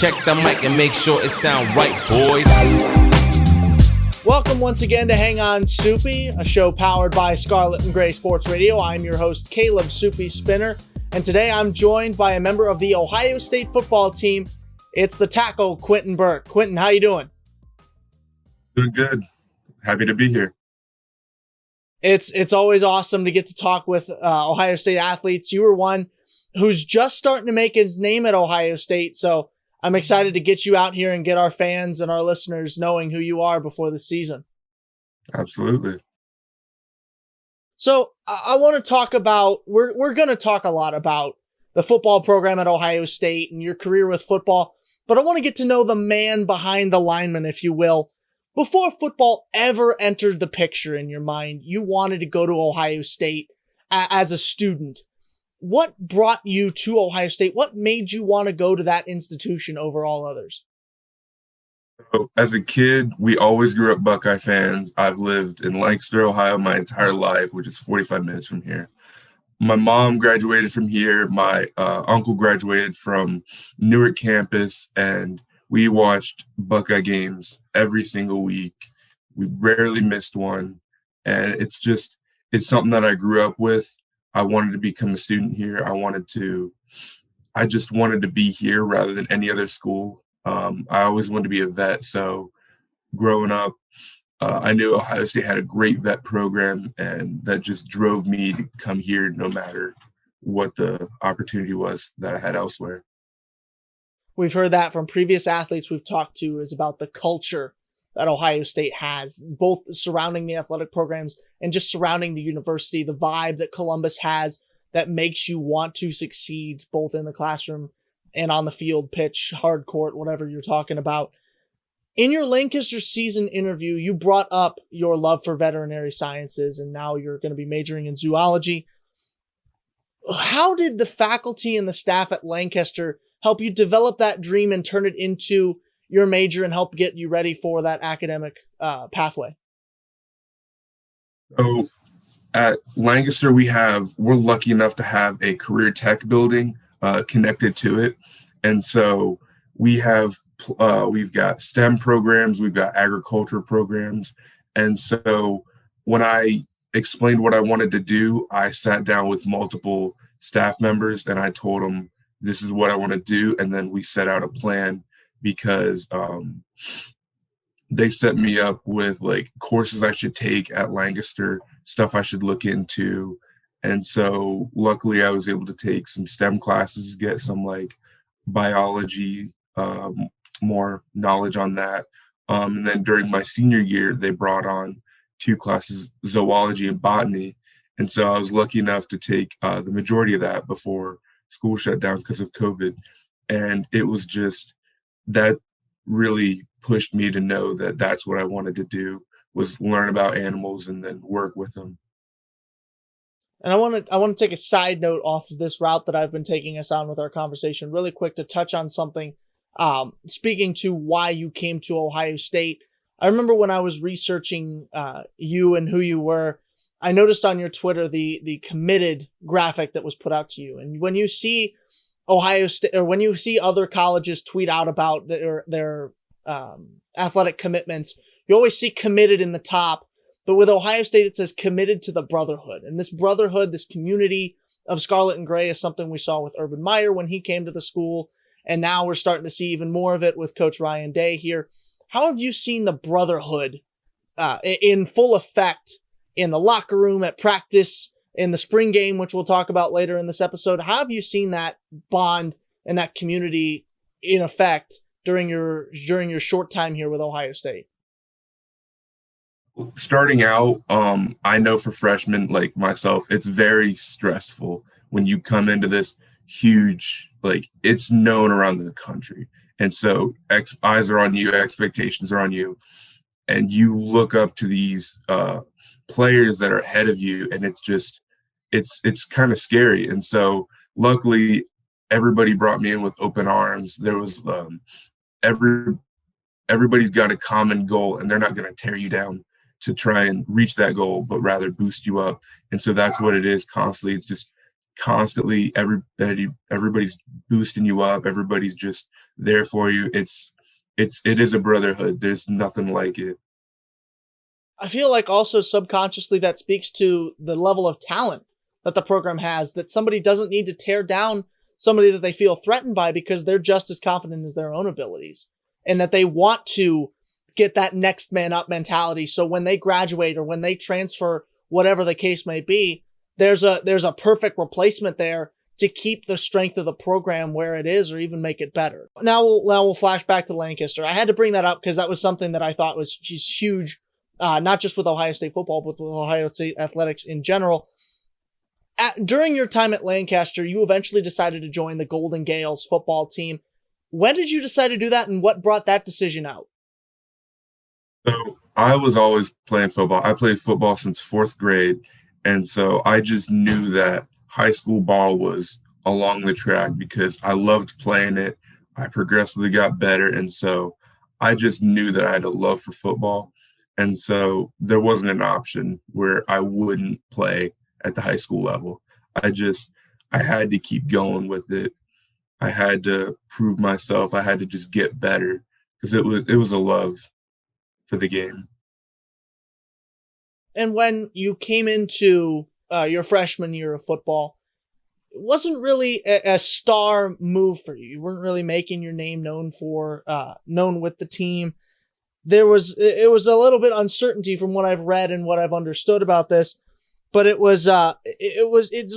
Check the mic and make sure it sound right, boys. Welcome once again to Hang On Supi, a show powered by Scarlet and Gray Sports Radio. I'm your host, Caleb Supi Spinner, and today I'm joined by a member of the Ohio State football team. It's the tackle, Quinton Burke. Quinton, how you doing? Doing good. Happy to be here. It's always awesome to get to talk with Ohio State athletes. You were one who's just starting to make his name at Ohio State, so I'm excited to get you out here and get our fans and our listeners knowing who you are before the season. Absolutely. So I want to talk about, we're going to talk a lot about the football program at Ohio State and your career with football, but I want to get to know the man behind the lineman, if you will. Before football ever entered the picture in your mind, you wanted to go to Ohio State as a student. What brought you to Ohio State? What made you want to go to that institution over all others? So, as a kid, we always grew up Buckeye fans. I've lived in Lancaster, Ohio my entire life, which is 45 minutes from here. My mom graduated from here. My uncle graduated from Newark campus, and we watched Buckeye games every single week. We rarely missed one, and it's something that I grew up with. I wanted to become a student here. I just wanted to be here rather than any other school. I always wanted to be a vet. So growing up, I knew Ohio State had a great vet program, and that just drove me to come here no matter what the opportunity was that I had elsewhere. We've heard that from previous athletes we've talked to, is about the culture that Ohio State has, both surrounding the athletic programs and just surrounding the university, the vibe that Columbus has that makes you want to succeed both in the classroom and on the field, pitch, hard court, whatever you're talking about. In your Lancaster season interview, you brought up your love for veterinary sciences, and now you're going to be majoring in zoology. How did the faculty and the staff at Lancaster help you develop that dream and turn it into your major and help get you ready for that academic pathway? So at Lancaster, we're lucky enough to have a career tech building connected to it. And so we've got STEM programs, we've got agriculture programs. And so when I explained what I wanted to do, I sat down with multiple staff members and I told them, this is what I want to do. And then we set out a plan, because they set me up with like courses I should take at Lancaster, stuff I should look into. And so luckily I was able to take some STEM classes, get some like biology, more knowledge on that. And then during my senior year, they brought on 2 classes, zoology and botany. And so I was lucky enough to take the majority of that before school shut down because of COVID. And it was just, that really pushed me to know that that's what I wanted to do, was learn about animals and then work with them. And I want to take a side note off of this route that I've been taking us on with our conversation really quick to touch on something. Speaking to why you came to Ohio State, I remember when I was researching you and who you were, I noticed on your Twitter the committed graphic that was put out to you. And when you see Ohio State, or when you see other colleges tweet out about their athletic commitments, you always see committed in the top. But with Ohio State, it says committed to the brotherhood. And this brotherhood, this community of Scarlet and Gray, is something we saw with Urban Meyer when he came to the school. And now we're starting to see even more of it with Coach Ryan Day here. How have you seen the brotherhood in full effect in the locker room, at practice, in the spring game, which we'll talk about later in this episode? How have you seen that bond and that community in effect during your short time here with Ohio State? Starting out, I know for freshmen like myself, it's very stressful when you come into this huge, like, it's known around the country. And so eyes are on you, expectations are on you, and you look up to these players that are ahead of you, and it's kind of scary. And so luckily everybody brought me in with open arms. There was everybody's got a common goal, and they're not going to tear you down to try and reach that goal, but rather boost you up. And so that's what it is constantly. It's just constantly everybody's boosting you up. Everybody's just there for you. It is a brotherhood. There's nothing like it. I feel like also subconsciously that speaks to the level of talent that the program has, that somebody doesn't need to tear down somebody that they feel threatened by because they're just as confident as their own abilities, and that they want to get that next man up mentality. So when they graduate or when they transfer, whatever the case may be, there's a perfect replacement there to keep the strength of the program where it is or even make it better. Now we'll flash back to Lancaster. I had to bring that up because that was something that I thought was just huge, not just with Ohio State football, but with Ohio State athletics in general. During your time at Lancaster, you eventually decided to join the Golden Gales football team. When did you decide to do that, and what brought that decision out? So I was always playing football. I played football since fourth grade. And so I just knew that high school ball was along the track because I loved playing it. I progressively got better. And so I just knew that I had a love for football. And so there wasn't an option where I wouldn't play at the high school level. I had to keep going with it. I had to prove myself. I had to just get better because it was a love for the game. And when you came into your freshman year of football, it wasn't really a star move for you. You weren't really making your name known with the team. It was a little bit uncertainty from what I've read and what I've understood about this, but it was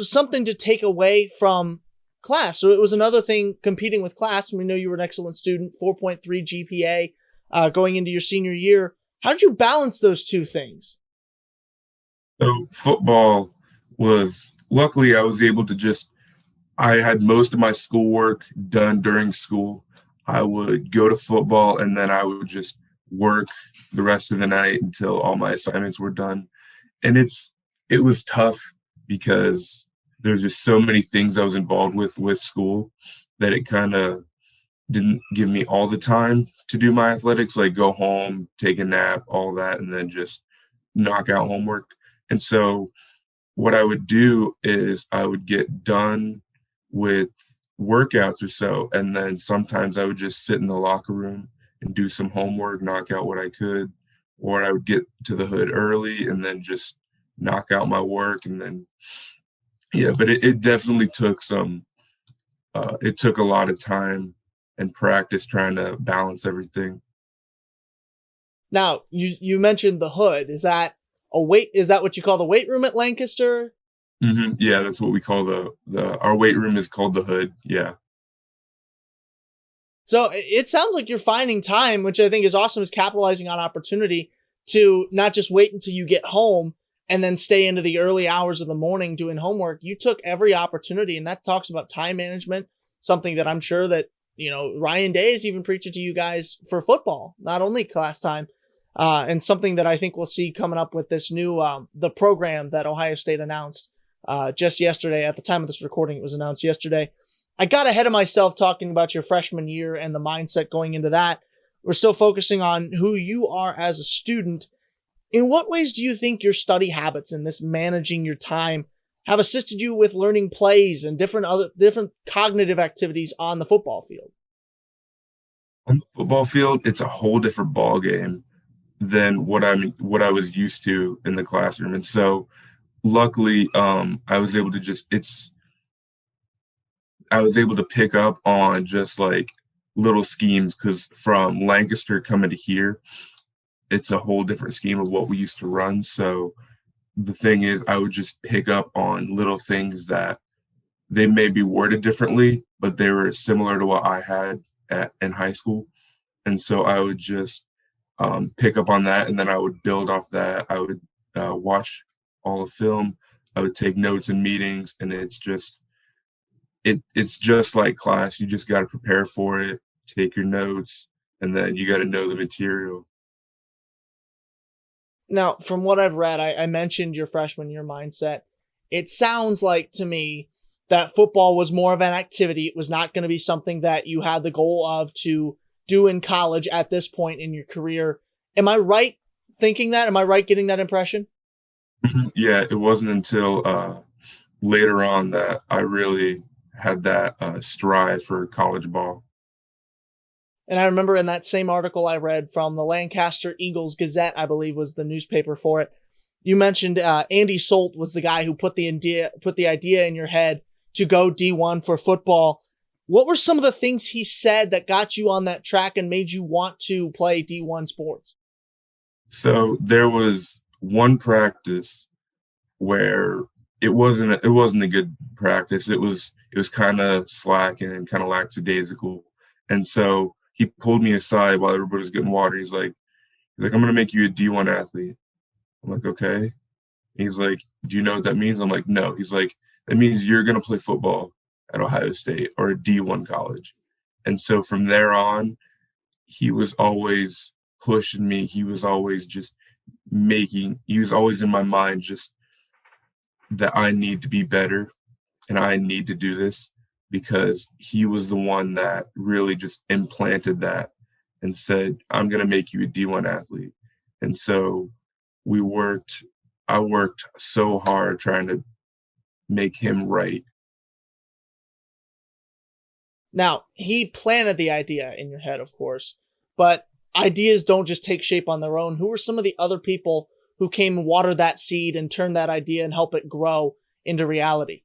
something to take away from class. So it was another thing competing with class. We know you were an excellent student, 4.3 GPA going into your senior year. How did you balance those two things? So football was, luckily I was able to I had most of my schoolwork done during school. I would go to football and then I would just work the rest of the night until all my assignments were done. And it was tough because there's just so many things I was involved with school that it kind of didn't give me all the time to do my athletics, like go home, take a nap, all that, and then just knock out homework. And so what I would do is I would get done with workouts or so, and then sometimes I would just sit in the locker room and do some homework, knock out what I could, or I would get to the hood early and then just knock out my work. And then, yeah, but it definitely took it took a lot of time and practice trying to balance everything. Now, you mentioned the hood. Is that what you call the weight room at Lancaster? Mm-hmm. Yeah, that's what we call our weight room is called the hood. Yeah. So it sounds like you're finding time, which I think is awesome, is capitalizing on opportunity to not just wait until you get home and then stay into the early hours of the morning doing homework. You took every opportunity, and that talks about time management, something that I'm sure that, Ryan Day is even preaching to you guys for football, not only class time. And something that I think we'll see coming up with this new, the program that Ohio State announced just yesterday. At the time of this recording, it was announced yesterday. I got ahead of myself talking about your freshman year and the mindset going into that. We're still focusing on who you are as a student. In what ways do you think your study habits and this managing your time have assisted you with learning plays and different cognitive activities on the football field? On the football field, it's a whole different ball game than what I was used to in the classroom. And so luckily, I was able to pick up on just like little schemes, because from Lancaster coming to here, it's a whole different scheme of what we used to run. So the thing is, I would just pick up on little things that they may be worded differently, but they were similar to what I had in high school. And so I would just pick up on that, and then I would build off that. I would watch all the film. I would take notes in meetings, and it's just like class. You just got to prepare for it, take your notes, and then you got to know the material. Now, from what I've read, I mentioned your freshman year mindset. It sounds like to me that football was more of an activity. It was not going to be something that you had the goal of to do in college at this point in your career. Am I right thinking that? Am I right getting that impression? Yeah, it wasn't until later on that I really had that strive for college ball. And I remember in that same article I read from the Lancaster Eagles Gazette, I believe was the newspaper for it, you mentioned Andy Solt was the guy who put the idea in your head to go D1 for football. What were some of the things he said that got you on that track and made you want to play D1 sports? So there was one practice where it wasn't a good practice. It was kind of slack and kind of lackadaisical. And so he pulled me aside while everybody was getting water. He's like, I'm gonna make you a D1 athlete. I'm like, okay. He's like, do you know what that means? I'm like, no. He's like, that means you're gonna play football at Ohio State or a D1 college. And so from there on, he was always pushing me. He was always in my mind just that I need to be better and I need to do this, because he was the one that really just implanted that and said, I'm going to make you a D1 athlete. And so I worked so hard trying to make him right. Now, he planted the idea in your head, of course, but ideas don't just take shape on their own. Who were some of the other people who came and watered that seed and turned that idea and help it grow into reality?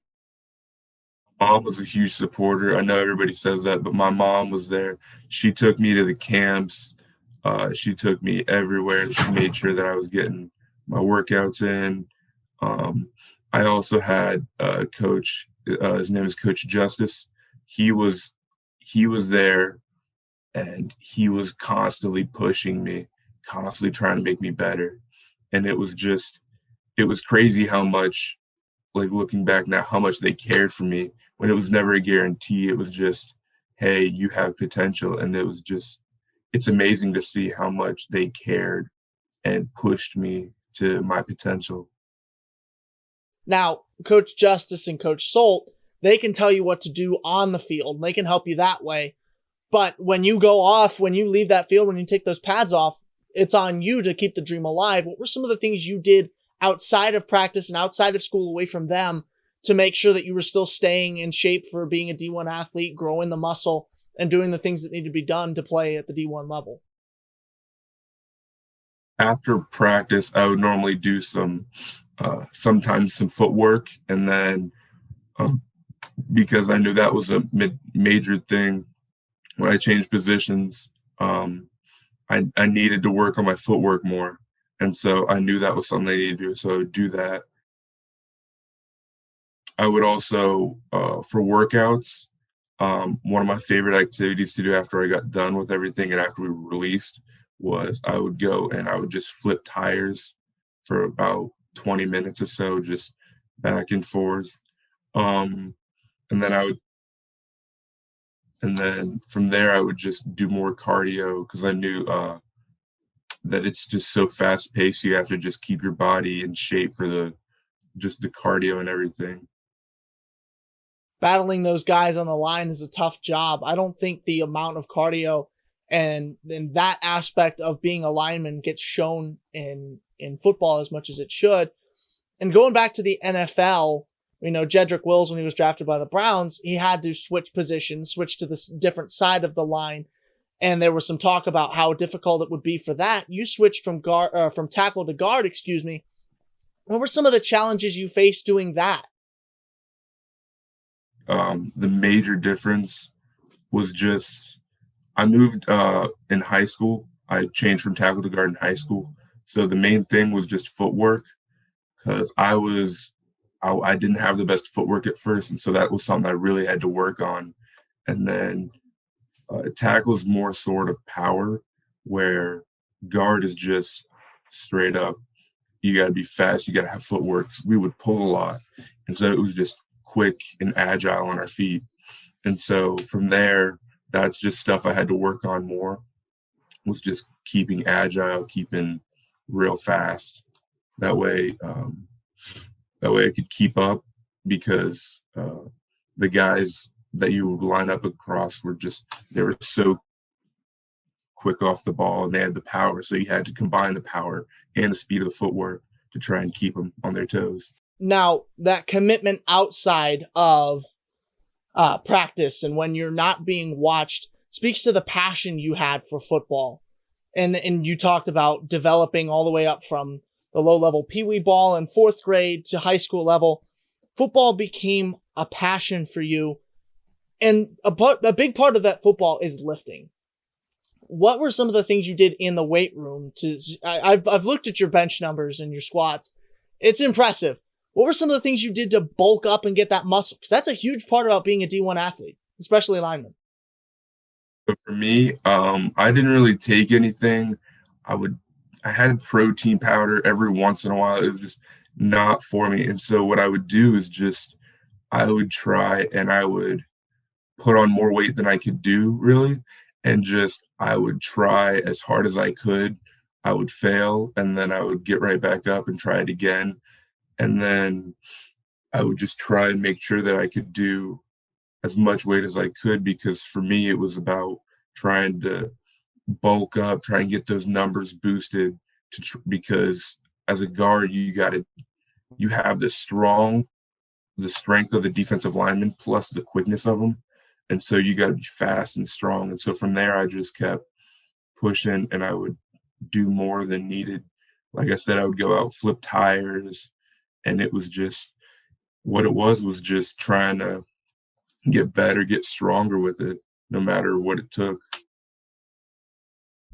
Mom was a huge supporter. I know everybody says that, but my mom was there. She took me to the camps. She took me everywhere, and she made sure that I was getting my workouts in. I also had a coach. His name is Coach Justice. He was there, and he was constantly pushing me, constantly trying to make me better. And it was crazy how much, like looking back now, how much they cared for me when it was never a guarantee. It was just, hey, you have potential. And it's amazing to see how much they cared and pushed me to my potential. Now, Coach Justice and Coach Solt, they can tell you what to do on the field, and they can help you that way. But when you leave that field, when you take those pads off, it's on you to keep the dream alive. What were some of the things you did outside of practice and outside of school, away from them, to make sure that you were still staying in shape for being a D1 athlete, growing the muscle, and doing the things that need to be done to play at the D1 level? After practice, I would normally do sometimes some footwork, and then because I knew that was a major thing when I changed positions, I needed to work on my footwork more. And so I knew that was something I needed to do. So I would do that. I would also, for workouts, one of my favorite activities to do after I got done with everything and after we were released was I would go and I would just flip tires for about 20 minutes or so, just back and forth. And then from there, I would just do more cardio, because I knew that it's just so fast paced. You have to just keep your body in shape for the cardio and everything. Battling those guys on the line is a tough job. I don't think the amount of cardio and then that aspect of being a lineman gets shown in football as much as it should. And going back to the NFL, Jedrick Wills, when he was drafted by the Browns, he had to switch positions, switch to this different side of the line. And there was some talk about how difficult it would be for that. You switched from tackle to guard, excuse me. What were some of the challenges you faced doing that? The major difference was just, I moved in high school. I changed from tackle to guard in high school. So the main thing was just footwork, because I didn't have the best footwork at first. And so that was something I really had to work on. And then tackle is more sort of power, where guard is just straight up. You got to be fast. You got to have footwork. We would pull a lot. And so it was just quick and agile on our feet. And so from there, that's just stuff I had to work on more, was just keeping agile, keeping real fast. That way I could keep up, because the guys that you would line up across they were so quick off the ball, and they had the power. So you had to combine the power and the speed of the footwork to try and keep them on their toes. Now, that commitment outside of practice and when you're not being watched speaks to the passion you had for football. And you talked about developing all the way up from the low-level peewee ball in 4th grade to high school level. Football became a passion for you. And a big part of that football is lifting. What were some of the things you did in the weight room? I've looked at your bench numbers and your squats. It's impressive. What were some of the things you did to bulk up and get that muscle? Because that's a huge part about being a D1 athlete, especially lineman. But for me, I didn't really take anything. I had protein powder every once in a while. It was just not for me. And so what I would do is I would try and I would put on more weight than I could do, really. And I would try as hard as I could. I would fail, and then I would get right back up and try it again. And then I would just try and make sure that I could do as much weight as I could, because for me, it was about trying to bulk up, try and get those numbers boosted because as a guard, you have the strength of the defensive lineman plus the quickness of them. And so you got to be fast and strong. And so from there, I just kept pushing and I would do more than needed. Like I said, I would go out, flip tires. And it was just what it was just trying to get better, get stronger with it, no matter what it took.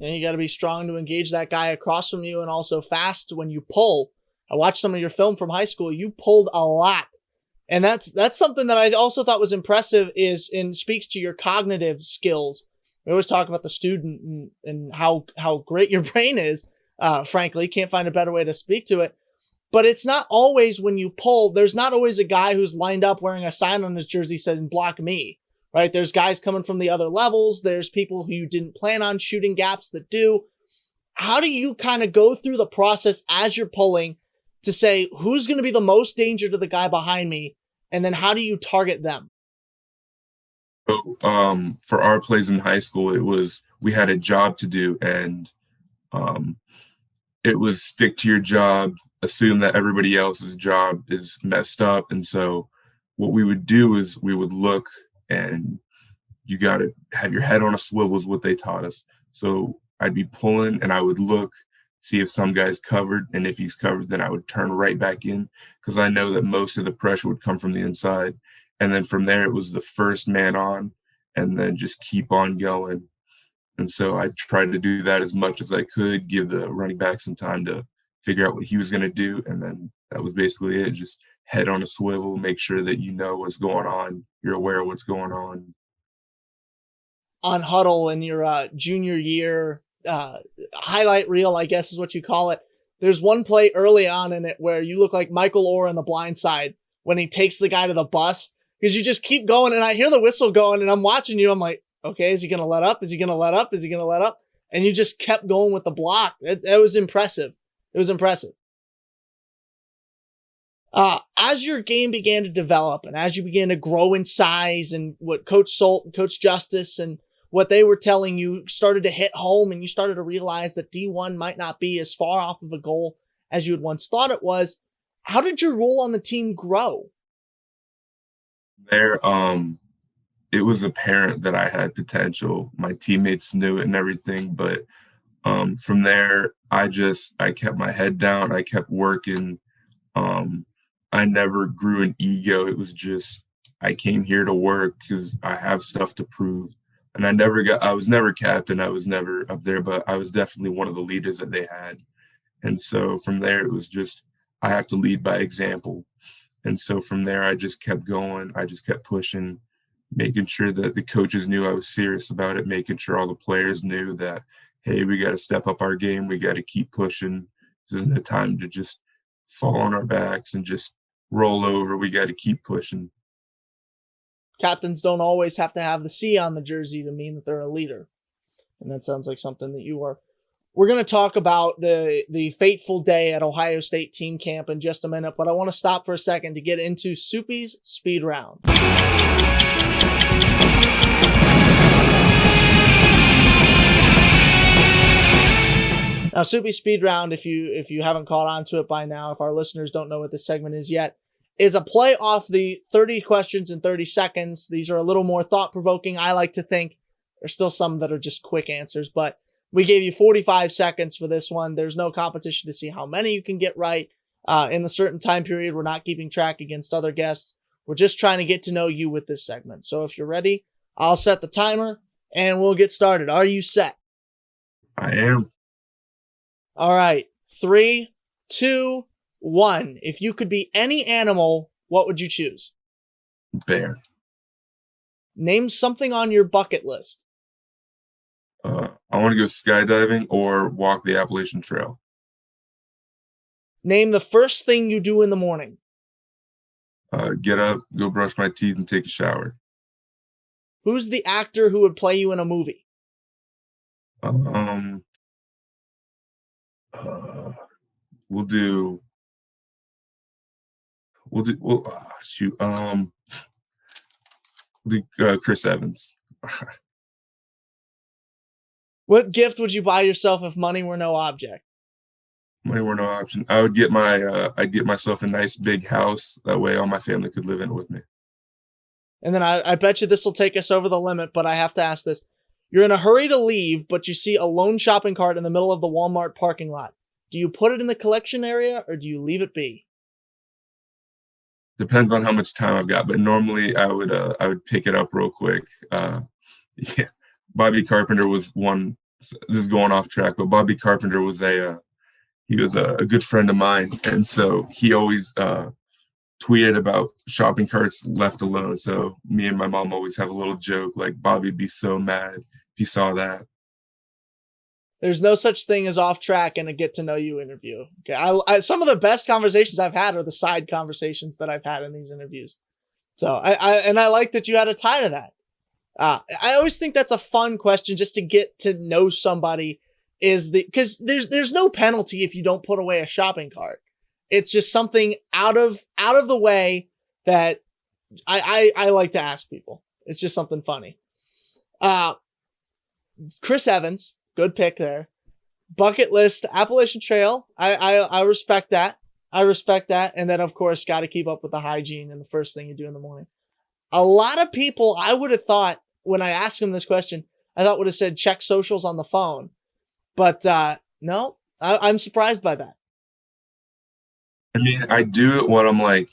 And you got to be strong to engage that guy across from you and also fast when you pull. I watched some of your film from high school. You pulled a lot. And that's something that I also thought was impressive and speaks to your cognitive skills. We always talk about the student and how great your brain is. Frankly, can't find a better way to speak to it. But it's not always when you pull, there's not always a guy who's lined up wearing a sign on his jersey saying, block me, right? There's guys coming from the other levels. There's people who you didn't plan on shooting gaps that do. How do you kind of go through the process as you're pulling to say, who's going to be the most danger to the guy behind me? And then how do you target them? So, for our plays in high school, we had a job to do, and it was stick to your job, assume that everybody else's job is messed up. And so what we would do is we would look, and you got to have your head on a swivel is what they taught us. So I'd be pulling and I would look, see if some guy's covered. And if he's covered, then I would turn right back in, because I know that most of the pressure would come from the inside. And then from there, it was the first man on and then just keep on going. And so I tried to do that as much as I could, give the running back some time to figure out what he was going to do. And then that was basically it. Just head on a swivel, make sure that you know what's going on. You're aware of what's going on. On huddle in your junior year, highlight reel, I guess is what you call it. There's one play early on in it where you look like Michael Orr on The Blind Side when he takes the guy to the bus, because you just keep going. And I hear the whistle going and I'm watching you. I'm like, okay, is he going to let up? Is he going to let up? Is he going to let up? And you just kept going with the block. It was impressive. It was impressive. As your game began to develop and as you began to grow in size, and what Coach Solt and Coach Justice and what they were telling you started to hit home, and you started to realize that D1 might not be as far off of a goal as you had once thought it was, how did your role on the team grow? It was apparent that I had potential. My teammates knew it and everything, but from there, I kept my head down. I kept working. I never grew an ego. It was just, I came here to work because I have stuff to prove. And I was never captain. I was never up there, but I was definitely one of the leaders that they had. And so from there, it was just, I have to lead by example. And so from there, I just kept going. I just kept pushing, making sure that the coaches knew I was serious about it, making sure all the players knew that, hey, we got to step up our game. We got to keep pushing. This isn't the time to just fall on our backs and just roll over. We got to keep pushing. Captains don't always have to have the C on the jersey to mean that they're a leader. And that sounds like something that you are. We're going to talk about the fateful day at Ohio State team camp in just a minute, but I want to stop for a second to get into Supi's Speed Round. Now, Soupy Speed Round, if you haven't caught on to it by now, if our listeners don't know what this segment is yet, is a play off the 30 questions in 30 seconds. These are a little more thought-provoking, I like to think. There's still some that are just quick answers, but we gave you 45 seconds for this one. There's no competition to see how many you can get right. In a certain time period, we're not keeping track against other guests. We're just trying to get to know you with this segment. So if you're ready, I'll set the timer and we'll get started. Are you set? I am. All right. 3, 2, 1. If you could be any animal, what would you choose? Bear. Name something on your bucket list. I want to go skydiving or walk the Appalachian Trail. Name the first thing you do in the morning. Get up, go brush my teeth, and take a shower. Who's the actor who would play you in a movie? We'll do. Chris Evans. What gift would you buy yourself if money were no object? Money were no option. I'd get myself a nice big house. That way all my family could live in it with me. And then I bet you this will take us over the limit, but I have to ask this. You're in a hurry to leave, but you see a lone shopping cart in the middle of the Walmart parking lot. Do you put it in the collection area or do you leave it be? Depends on how much time I've got, but normally I would pick it up real quick. Yeah. Bobby Carpenter was one. This is going off track, but Bobby Carpenter was a good friend of mine, and so he always tweeted about shopping carts left alone. So me and my mom always have a little joke like Bobby'd be so mad if he saw that. There's no such thing as off track in a get to know you interview. Okay, some of the best conversations I've had are the side conversations that I've had in these interviews. So I like that you had a tie to that. I always think that's a fun question just to get to know somebody because there's no penalty if you don't put away a shopping cart. It's just something out of the way that I like to ask people. It's just something funny. Chris Evans, good pick there. Bucket list, Appalachian Trail. I respect that. I respect that. And then of course, got to keep up with the hygiene and the first thing you do in the morning. A lot of people, I would have thought when I asked him this question, I thought would have said check socials on the phone. But no, I'm surprised by that. I mean, I do it when I'm like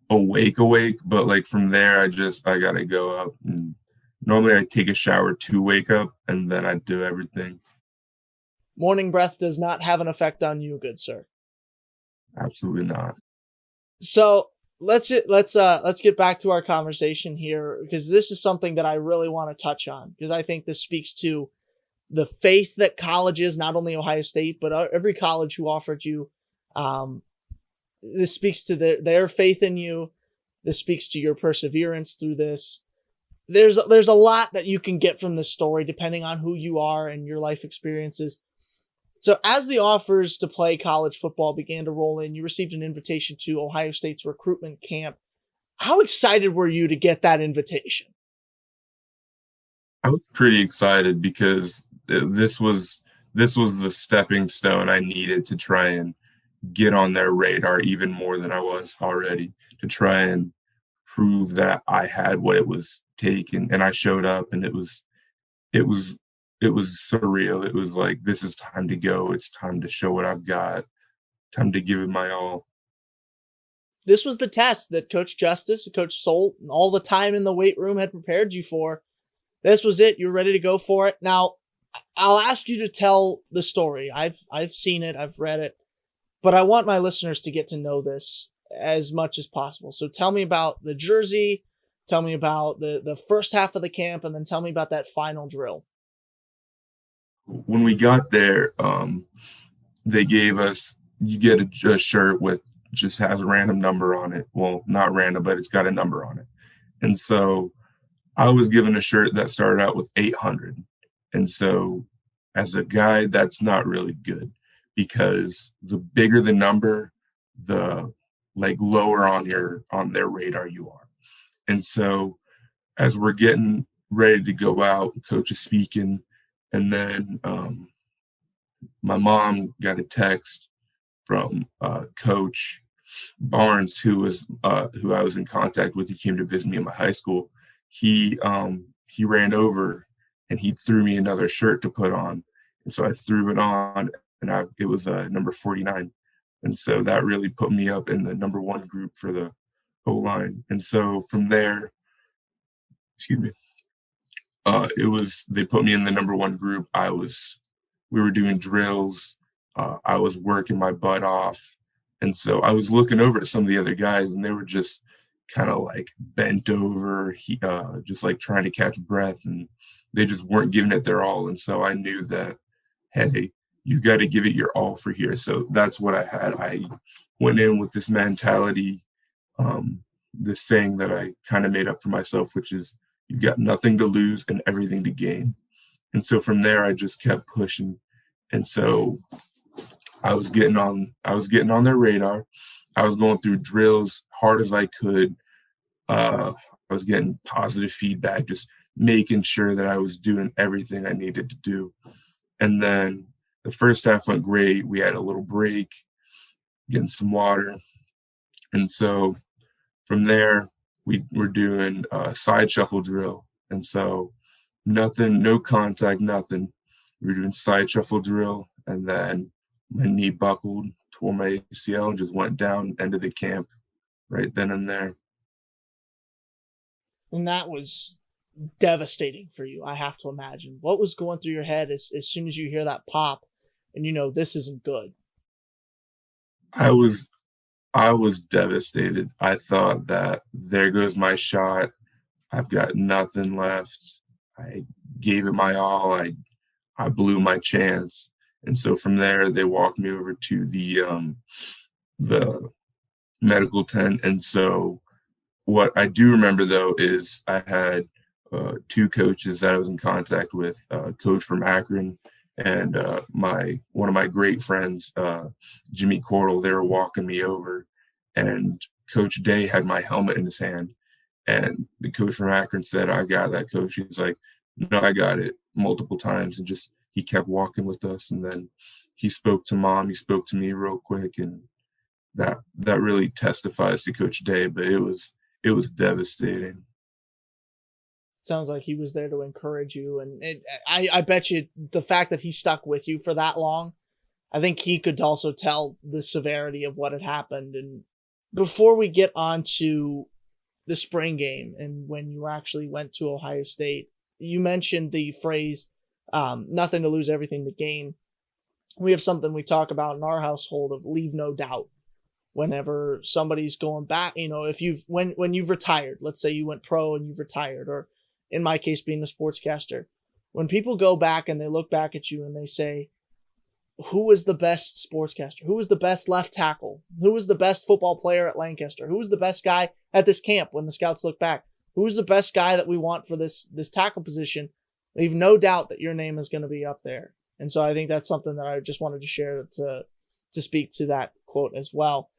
awake, but like from there, I gotta go up. And normally I take a shower to wake up and then I do everything. Morning breath does not have an effect on you, good sir. Absolutely not. So let's get back to our conversation here, because this is something that I really want to touch on, because I think this speaks to the faith that colleges, not only Ohio State, but every college who offered you, this speaks to their faith in you. This speaks to your perseverance through this. There's a lot that you can get from this story, depending on who you are and your life experiences. So as the offers to play college football began to roll in, you received an invitation to Ohio State's recruitment camp. How excited were you to get that invitation? I was pretty excited because this was the stepping stone I needed to try and get on their radar even more than I was already, to try and prove that I had what it was taking. And I showed up and it was surreal. It was like, this is time to go. It's time to show what I've got. Time to give it my all. This was the test that Coach Justice, Coach Solt, and all the time in the weight room had prepared you for. This was it. You were ready to go for it. Now, I'll ask you to tell the story. I've seen it. I've read it. But I want my listeners to get to know this as much as possible. So tell me about the jersey. Tell me about the first half of the camp, and then tell me about that final drill. When we got there, they gave us, you get a shirt with just has a random number on it. Well, not random, but it's got a number on it. And so I was given a shirt that started out with 800. And so as a guy, that's not really good, because the bigger the number, the like lower on their radar you are. And so as we're getting ready to go out, coach is speaking, and then my mom got a text from Coach Barnes, who I was in contact with. He came to visit me in my high school. He ran over and he threw me another shirt to put on, and so I threw it on, and it was number 49, and so that really put me up in the number one group for the O line. And so from there, excuse me, they put me in the number one group. We were doing drills. I was working my butt off. And so I was looking over at some of the other guys, and they were just kind of like bent over, just like trying to catch breath, and they just weren't giving it their all. And so I knew that, hey, you got to give it your all for here. So that's what I had. I went in with this mentality, this saying that I kind of made up for myself, which is you've got nothing to lose and everything to gain. And so from there, I just kept pushing. And so I was getting on their radar. I was going through drills hard as I could. I was getting positive feedback, just making sure that I was doing everything I needed to do. And then the first half went great. We had a little break, getting some water. And so from there, we were doing a side shuffle drill. And so nothing, no contact, nothing. We were doing side shuffle drill, and then my knee buckled, tore my ACL, and just went down, ended the camp right then and there. And that was devastating for you, I have to imagine. What was going through your head as soon as you hear that pop and you know this isn't good? I was devastated. I thought that there goes my shot. I've got nothing left. I gave it my all. I blew my chance. And so from there, they walked me over to the medical tent. And so what I do remember, though, is I had two coaches that I was in contact with, a coach from Akron and one of my great friends, Jimmy Cordell. They were walking me over, and Coach Day had my helmet in his hand. And the coach from Akron said, "I got that, coach." He was like, "No, I got it," multiple times, and just he kept walking with us. And then he spoke to Mom, he spoke to me real quick, and that really testifies to Coach Day. But it was devastating. Sounds like he was there to encourage you, and I bet you the fact that he stuck with you for that long, I think he could also tell the severity of what had happened. And before we get on to the spring game and when you actually went to Ohio State, you mentioned the phrase, nothing to lose, everything to gain. We have something we talk about in our household of leave no doubt. Whenever somebody's going back, if when you've retired, let's say you went pro and you've retired, or in my case, being a sportscaster, when people go back and they look back at you and they say, who was the best sportscaster? Who was the best left tackle? Who was the best football player at Lancaster? Who was the best guy at this camp when the scouts look back? Who's the best guy that we want for this tackle position? Leave no doubt that your name is going to be up there. And so I think that's something that I just wanted to share to speak to that quote as well.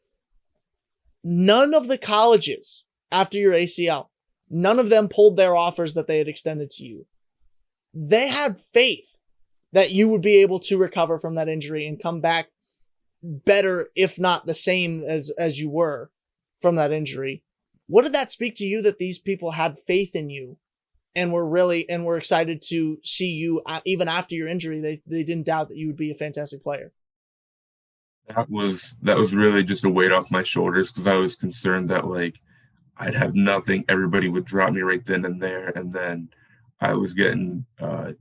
None of the colleges after your ACL, none of them pulled their offers that they had extended to you. They had faith that you would be able to recover from that injury and come back better, if not the same as you were from that injury. What did that speak to you, that these people had faith in you and were excited to see you even after your injury? They didn't doubt that you would be a fantastic player. That was really just a weight off my shoulders, because I was concerned that like I'd have nothing. Everybody would drop me right then and there. And then I was getting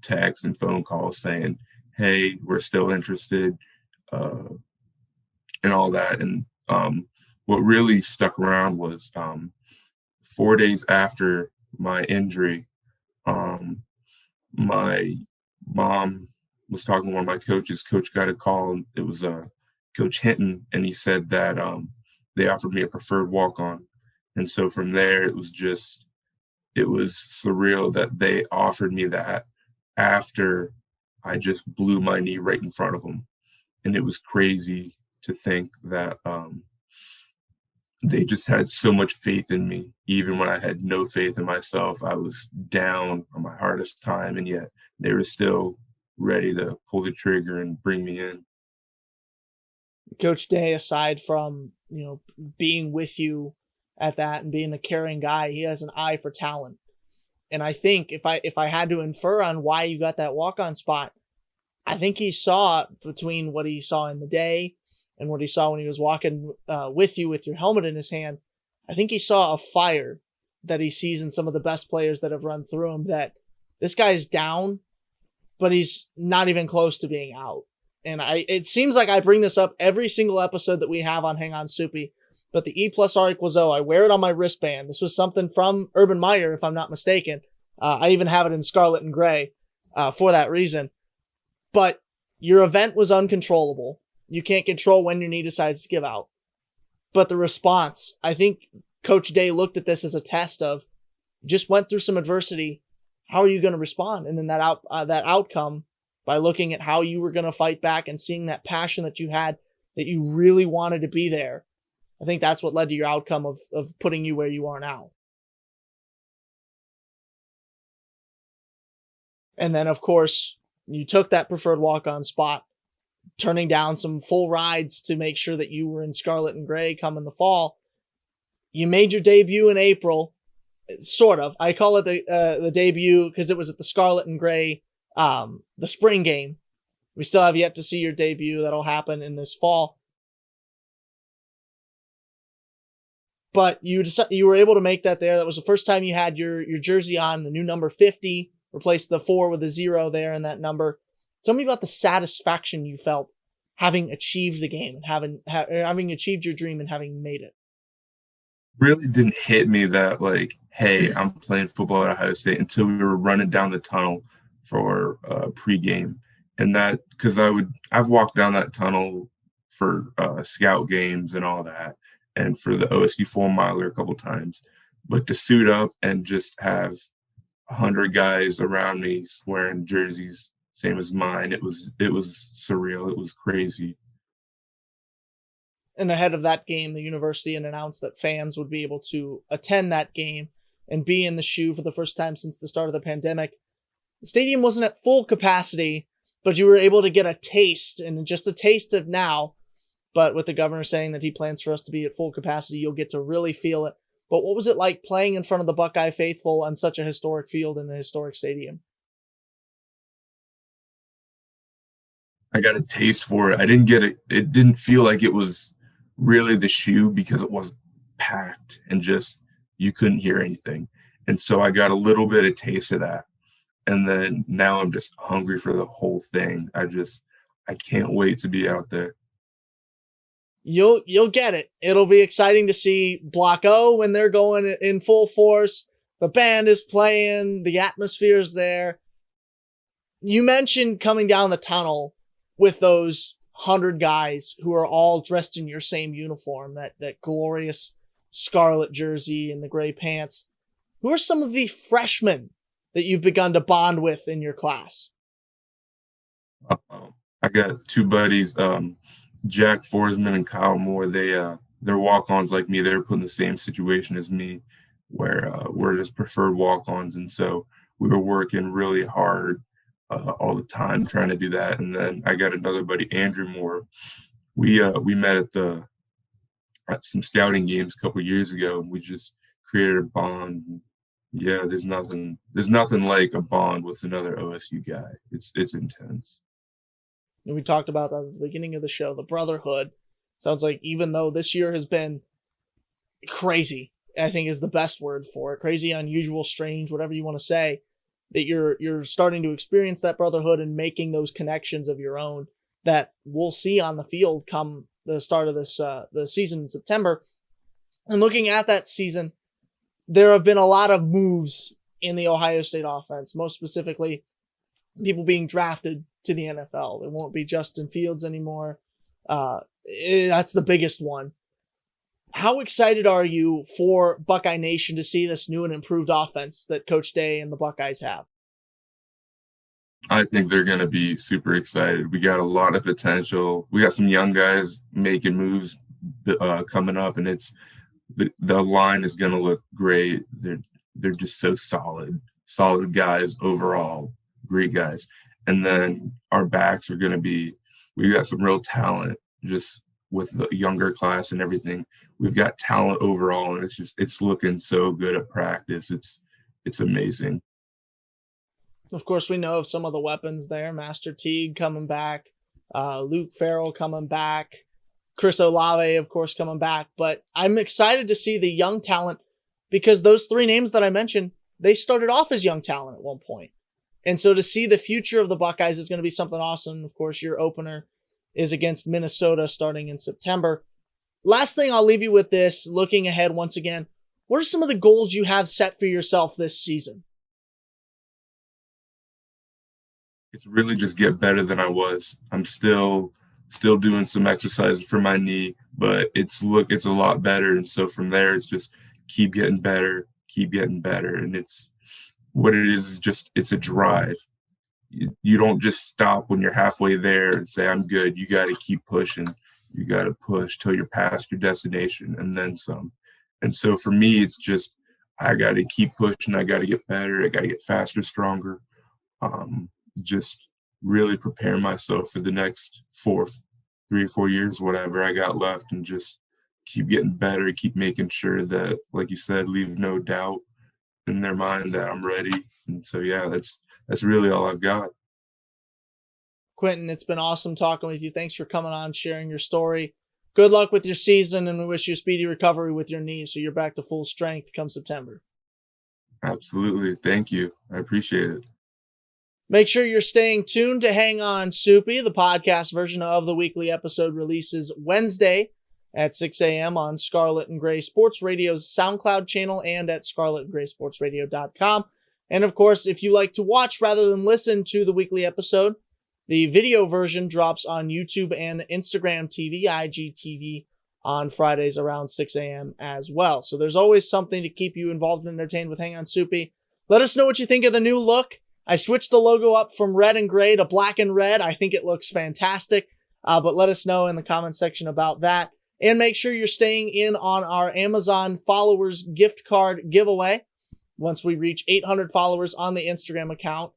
texts and phone calls saying, "Hey, we're still interested," and all that. And what really stuck around was 4 days after my injury, my mom was talking to one of my coaches. Coach got a call. It was Coach Hinton, and he said that they offered me a preferred walk-on. And so from there, it was surreal that they offered me that after I just blew my knee right in front of them. And it was crazy to think that they just had so much faith in me, even when I had no faith in myself. I was down on my hardest time, and yet they were still ready to pull the trigger and bring me in. Coach Day, aside from, being with you at that and being a caring guy, he has an eye for talent. And I think if I had to infer on why you got that walk-on spot, I think he saw between what he saw in the day and what he saw when he was walking with you with your helmet in his hand. I think he saw a fire that he sees in some of the best players that have run through him, that this guy's down, but he's not even close to being out. And it seems like I bring this up every single episode that we have on Hang On Supi, but the E+R=O, I wear it on my wristband. This was something from Urban Meyer, if I'm not mistaken. I even have it in scarlet and gray for that reason. But your event was uncontrollable. You can't control when your knee decides to give out. But the response, I think Coach Day looked at this as a test of, just went through some adversity. How are you going to respond? And then that outcome, by looking at how you were going to fight back and seeing that passion that you had, that you really wanted to be there. I think that's what led to your outcome of putting you where you are now. And then, of course, you took that preferred walk-on spot, turning down some full rides to make sure that you were in scarlet and gray come in the fall. You made your debut in April, sort of. I call it the debut because it was at the scarlet and gray, the spring game. We still have yet to see your debut. That'll happen in this fall. But you were able to make that there. That was the first time you had your jersey on, the new number 50, replaced the 4 with a 0 there in that number. Tell me about the satisfaction you felt having achieved the game, and having achieved your dream and having made it. Really didn't hit me that, like, hey, I'm playing football at Ohio State, until we were running down the tunnel for pregame. And that, because I've walked down that tunnel for scout games and all that, and for the OSU 4-miler a couple times. But to suit up and just have 100 guys around me wearing jerseys same as mine, it was surreal. It was crazy. And ahead of that game, the university had announced that fans would be able to attend that game and be in the shoe for the first time since the start of the pandemic. The stadium wasn't at full capacity, but you were able to get a taste, and just a taste of now. But with the governor saying that he plans for us to be at full capacity, you'll get to really feel it. But what was it like playing in front of the Buckeye faithful on such a historic field in a historic stadium? I got a taste for it. I didn't get it. It didn't feel like it was really the shoe, because it wasn't packed and just, you couldn't hear anything. And so I got a little bit of taste of that. And then now I'm just hungry for the whole thing. I can't wait to be out there. You'll get it. It'll be exciting to see Block O when they're going in full force. The band is playing, the atmosphere is there. You mentioned coming down the tunnel with those 100 guys who are all dressed in your same uniform, that glorious scarlet jersey and the gray pants. Who are some of the freshmen that you've begun to bond with in your class? I got 2 buddies, Jack Forsman and Kyle Moore. They're walk-ons like me. They're put in the same situation as me, where we're just preferred walk-ons. And so we were working really hard all the time trying to do that. And then I got another buddy, Andrew Moore. We met at some scouting games a couple of years ago, and we just created a bond. Yeah, there's nothing like a bond with another OSU guy. It's intense. And we talked about that at the beginning of the show, the brotherhood. Sounds like, even though this year has been crazy, I think is the best word for it. Crazy, unusual, strange, whatever you want to say, that you're starting to experience that brotherhood and making those connections of your own that we'll see on the field come the start of this the season in September. And looking at that season, there have been a lot of moves in the Ohio State offense, most specifically people being drafted to the NFL. There won't be Justin Fields anymore. That's the biggest one. How excited are you for Buckeye Nation to see this new and improved offense that Coach Day and the Buckeyes have? I think they're going to be super excited. We got a lot of potential. We got some young guys making moves coming up, and the line is going to look great. They're just so solid guys overall, great guys. And then our backs are going to be, we got some real talent just with the younger class and everything. We've got talent overall, and it's looking so good at practice. It's amazing. Of course, we know of some of the weapons there. Master Teague coming back, Luke Farrell coming back, Chris Olave, of course, coming back. But I'm excited to see the young talent, because those three names that I mentioned, they started off as young talent at one point. And so to see the future of the Buckeyes is going to be something awesome. Of course, your opener is against Minnesota starting in September. Last thing I'll leave you with this, looking ahead once again, what are some of the goals you have set for yourself this season? It's really just get better than I was. I'm still doing some exercises for my knee, but it's a lot better. And so from there, it's just keep getting better. And it's what it is just, it's a drive. You don't just stop when you're halfway there and say, I'm good. You got to keep pushing. You got to push till you're past your destination and then some. And so for me, it's just, I got to keep pushing. I got to get better. I got to get faster, stronger. Just really prepare myself for the next 3 or 4 years, whatever I got left, and just keep getting better, keep making sure that, like you said, leave no doubt in their mind that I'm ready. And so, yeah, that's really all I've got. Quinton, it's been awesome talking with you. Thanks for coming on, sharing your story. Good luck with your season, and we wish you a speedy recovery with your knee so you're back to full strength come September. Absolutely. Thank you. I appreciate it. Make sure you're staying tuned to Hang On Supi. The podcast version of the weekly episode releases Wednesday at 6 a.m. on Scarlet and Gray Sports Radio's SoundCloud channel and at scarletandgraysportsradio.com. And of course, if you like to watch rather than listen to the weekly episode, the video version drops on YouTube and Instagram TV, IGTV, on Fridays around 6 a.m. as well. So there's always something to keep you involved and entertained with Hang On Supi. Let us know what you think of the new look. I switched the logo up from red and gray to black and red. I think it looks fantastic, but let us know in the comment section about that. And make sure you're staying in on our Amazon followers gift card giveaway. Once we reach 800 followers on the Instagram account,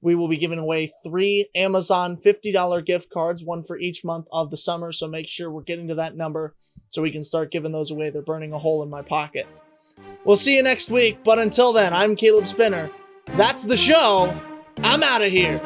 we will be giving away 3 Amazon $50 gift cards, one for each month of the summer. So make sure we're getting to that number so we can start giving those away. They're burning a hole in my pocket. We'll see you next week, but until then, I'm Caleb Spinner. That's the show. I'm out of here.